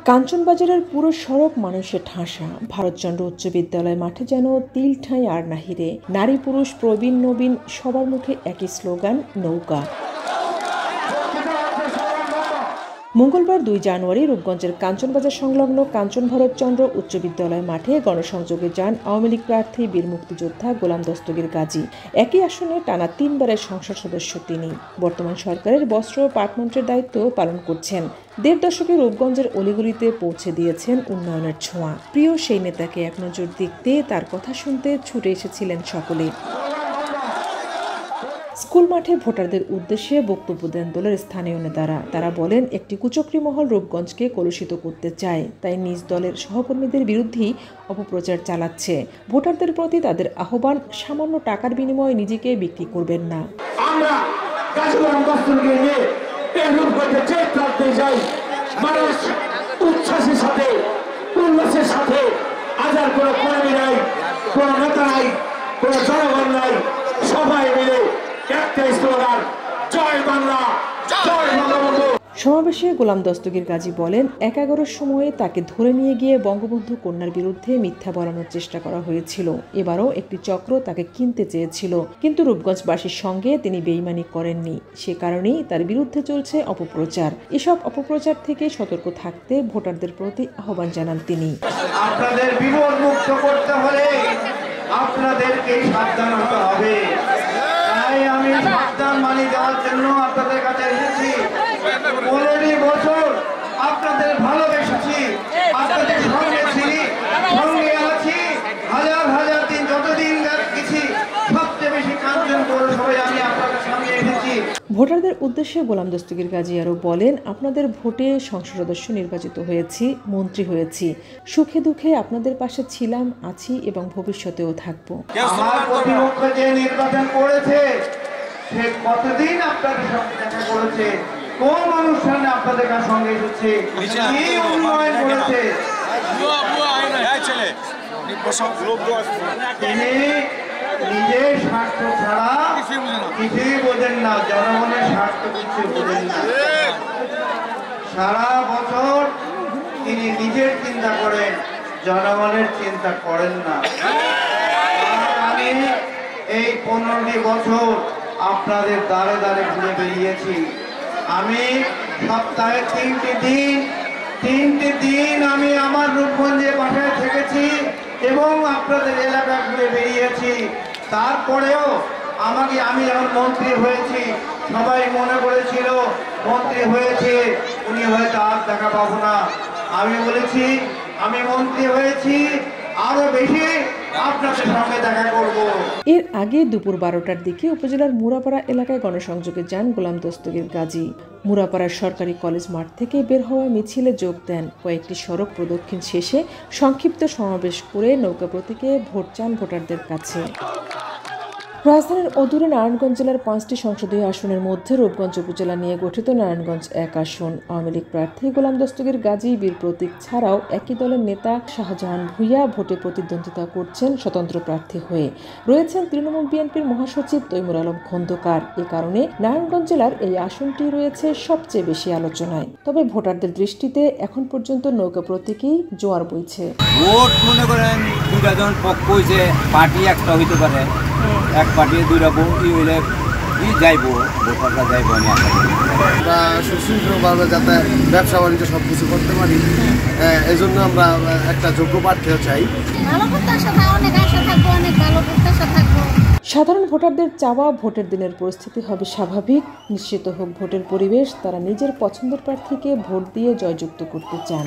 কাঞ্চনবাজারের পুরো সড়ক মানুষের ঠাসা। ভারতচন্দ্র উচ্চ বিদ্যালয় মাঠে যেন তিল ঠাঁই আর নাহিরে। নারী পুরুষ প্রবীণ নবীন সবার মুখে একই স্লোগান, নৌকা। মঙ্গলবার ২ জানুয়ারি রূপগঞ্জের কাঞ্চনবাজার সংলগ্ন কাঞ্চন ভারতচন্দ্র উচ্চ বিদ্যালয় মাঠে গণসংযোগে যান আওয়ামী লীগ প্রার্থী বীর মুক্তিযোদ্ধা গোলাম দস্তগীর গাজী। একই আসনে টানা ৩ বারের সংসদ সদস্য তিনি। বর্তমান সরকারের বস্ত্র ও পাটমন্ত্রীর দায়িত্ব পালন করছেন। ১.৫ দশকে রূপগঞ্জের অলিগলিতে পৌঁছে দিয়েছেন উন্নয়নের ছোঁয়া। প্রিয় সেই নেতাকে এক নজর দেখতে, তার কথা শুনতে ছুটে এসেছিলেন সকলে। স্কুল মাঠে ভোটারদের উদ্দেশ্যে বক্তব্য দেন দলের স্থানীয় নেতারা। তারা বলেন, একটি কুচক্রী মহল রূপগঞ্জকে কলুষিত করতে চায়, তাই নিজ দলের সহকর্মীদের বিরুদ্ধেই অপপ্রচার চালাচ্ছে। ভোটারদের প্রতি তাদের আহ্বান, সামান্য টাকার বিনিময়ে নিজেকে বিক্রি করবেন না। আমরা মানুষ উচ্ছ্বাসের সাথে, উল্লাসের সাথে, আজার কোনো কর্মী নাই, কোনো নেতা নাই, কোনো জনগণ নাই, সবাই মিলে একটাই স্লোগান, জয় বাংলা, জয় বঙ্গবন্ধু। সমাবেশে গোলাম দস্তগীর গাজী বলেন, ১১ সময়ে তাকে ধরে নিয়ে গিয়ে বঙ্গবন্ধু কন্যার বিরুদ্ধে মিথ্যা বলানোর চেষ্টা করা হয়েছিল। এবারও একটি চক্র তাকে কিনতে চেয়েছিল, কিন্তু রূপগঞ্জবাসীর সঙ্গে তিনি বেইমানি করেননি। সে কারণেই তার বিরুদ্ধে চলছে অপপ্রচার। এসব অপপ্রচার থেকে সতর্ক থাকতে ভোটারদের প্রতি আহ্বান জানান তিনি। আপনাদের বিপদ মুক্ত করতে হলে আপনাদেরকে সাবধান হতে হবে। তাই আমি সাবধান বাণী দেওয়ার জন্য আপনাদের কাছে এসেছি। 15 বছর আপনাদের ভালোবেসেছি, আপনাদের সঙ্গে ছিলি, সঙ্গে আছি, হাজার হাজার দিন যতদিন গেছি, সবচেয়ে বেশি কাঞ্চন পৌরসভায় আমি আপনাদের সঙ্গে এসেছি। ভোটারদের উদ্দেশ্যে গোলাম দস্তগীর গাজী আরও বলেন, আপনাদের ভোটে সংসদ সদস্য নির্বাচিত হয়েছি, মন্ত্রী হয়েছি। সুখে দুঃখে আপনাদের পাশে ছিলাম, আছি এবং ভবিষ্যতেও থাকব। আমার প্রতিপক্ষ যে নির্বাচন করেছে সে কতদিন আপনাদের সঙ্গে দেখা করেছে, কোন অনুষ্ঠানে আপনাদের সঙ্গে এসেছে, কি উন্নয়ন করেছে। তিনি নিজের স্বার্থ ছাড়া কিছুই বোঝেন না, জনগণের স্বার্থ কিছু বোঝেন না। সারা বছর তিনি নিজের চিন্তা করেন, জনগণের চিন্তা করেন না। আমি এই 15 বছর আপনাদের দ্বারে দ্বারে ঘুরে বেরিয়েছি। আমি সপ্তাহে 3টি দিন আমি আমার রূপগঞ্জে বাসায় থেকেছি এবং আপনাদের এলাকা ঘুরে বেরিয়েছি। তারপরেও আমি যখন মন্ত্রী হয়েছি, সবাই মনে করেছিল মন্ত্রী হয়েছে উনি হয়তো আর দেখা পাবো না। আমি বলেছি আমি মন্ত্রী হয়েছি, আরো বেশি আপনাদের সঙ্গে দেখা করব। এর আগে দুপুর 12টার দিকে উপজেলার মুরাপাড়া এলাকায় গণসংযোগে যান গোলাম দস্তগীর গাজী। মুরাপাড়ার সরকারি কলেজ মাঠ থেকে বের হওয়া মিছিলে যোগ দেন। কয়েকটি সড়ক প্রদক্ষিণ শেষে সংক্ষিপ্ত সমাবেশ করে নৌকা প্রতীকে ভোট চান ভোটারদের কাছে। রাজধানীর অদূরে নারায়ণগঞ্জ জেলার 5টি সংসদীয় আসনের মধ্যে রূপগঞ্জ উপজেলা নিয়ে গঠিত নারায়ণগঞ্জ 1 আসন। আওয়ামী লীগ প্রার্থী গোলাম দস্তগীর গাজী বীর প্রতীক ছাড়াও একই দলের নেতা শাহজাহান ভূঁইয়া ভোটে প্রতিদ্বন্দ্বিতা করছেন স্বতন্ত্র প্রার্থী হয়ে। রয়েছেন তৃণমূল বিএনপির মহাসচিব তৈমুর আলম খন্দকার। এ কারণে নারায়ণগঞ্জ জেলার এই আসনটি রয়েছে সবচেয়ে বেশি আলোচনায়। তবে ভোটারদের দৃষ্টিতে এখন পর্যন্ত নৌকা প্রতীকেই জোয়ার বইছে। ভোট মনে করেন দুটা জন পক্ষ হয়েছে, পার্টি একটা হইতে পারে, এক পার্টি দুইটা ভোটই হইলে কি যাইব, ভোটাররা যাইব। আমরা সুশৃঙ্খলভাবে যাতে ব্যবসা বাণিজ্য সব কিছু করতে পারি, এই জন্য আমরা একটা যোগ্য প্রার্থীও চাই। সাধারণ ভোটারদের চাওয়া, ভোটের দিনের পরিস্থিতি হবে স্বাভাবিক, নিশ্চিত হোক ভোটের পরিবেশ। তারা নিজের পছন্দের প্রার্থীকে ভোট দিয়ে জয়যুক্ত করতে চান।